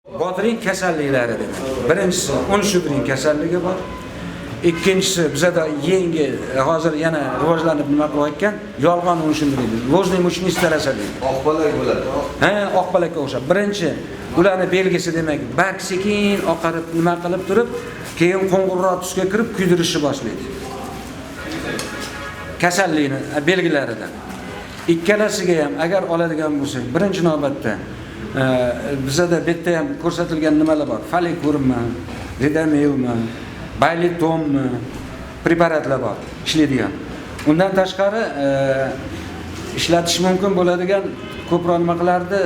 Bodring kasalliklari demak. Birinchisi un shudring kasalligi bor. Ikkinchisi bizada yangi hozir yana rivojlanib nima qilayotgan yolg'on un shudring. Lojniy mushnistar asali. Oqbalak bo'ladi. Ha, oqbalakka o'xshab. Birinchi ularning belgisi demak, barg sekin oqarib nima qilib turib, keyin qo'ng'irroq tusga kirib kuydirishni boshlaydi. Kasallikni belgilaridan. Ikkalasiga ham agar oladigan bo'lsak, birinchi navbatda bizada bitta ham ko'rsatilgan nimalar bor? Folikurmi, Ridamelmi, Baylitommi preparatlar bor, ishlaydigan. Undan tashqari ishlatish mumkin bo'ladigan ko'proq nima qilardi?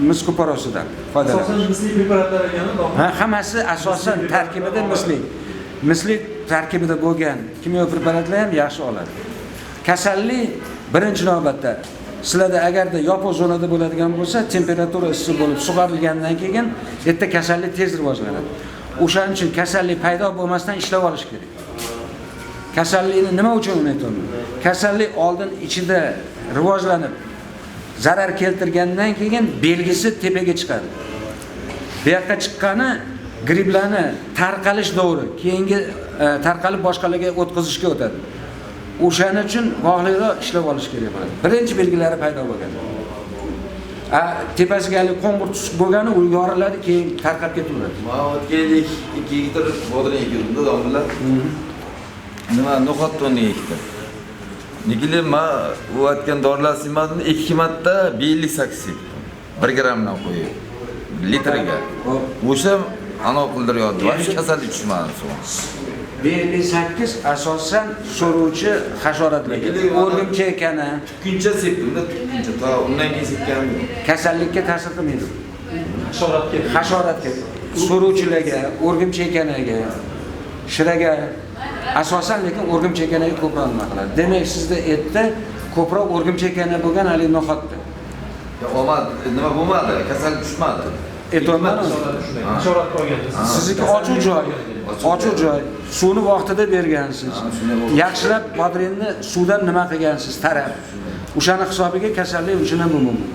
Mis kuporosidan foydalanadi. Asosan misli preparatlar ekani. Ha, hammasi asosan tarkibida misli. Misli tarkibida bo'lgan kimyo preparatlar ham yaxshi oladi. Kasallik birinchi navbatda sizlarda agarda yopiq zonada bo'ladigan bo'lsa, temperatura issiq bo'lib sug'orilgandan keyin erta kasallik tez rivojlanadi. O'shaning uchun kasallik paydo bo'lmasdan ishlab olish kerak. Kasallikni nima uchun aytaman? Kasallik oldin ichida rivojlanib zarar keltirgandan keyin belgisi tepaga chiqadi. Bu yoqqa chiqqani gripplarni tarqalish davri, keyingi tarqalib boshqalarga o'tkazishga o'tadi. O'shaning uchun vaqtliroq ishlab olish kerak bo'ladi. Birinchi belgilari paydo bo'lgan. Tepasiga qo'ng'ir tusib bo'lgani u yoriladi, keyin tarqab ketaveradi. Mana o'tganlik 2 gektar bodring ekildi domlalar. Nima no'xat tonni ekdi. Nikili ma u aytgan dorilar simatini 2 marta bellik saksib. 1 grammdan qo'yib litrga. O'sha anov qildiryapti. Va kasallik tushmadi so'ng. B58 asosan so'ruvchi hasharotlarga, o'rgimchak ekani, Kuncha sepdimda, kuncha to undan keyin sepgan. kasallikka ta'sir qilmaydi. Hasharotga. Hasharotga, so'ruvchilarga, o'rgimchak ekaniga, shiraga asosan lekin o'rgimchak ekaniga ko'proq nima qiladi. Demak, sizda etda ko'proq o'rgimchak ekani bo'lgan hali no'xatda. Omad nima bo'lmadi, kasallik tushmadi. Aytolmadim. Hasharot qo'ygan. Sizniki ochiq joy, suvni vaqtida bergansiz. Yaxshilab bodringni suvdan nima qilgansiz, tarab. O'shani hisobiga kasallik uchun ham mumkin.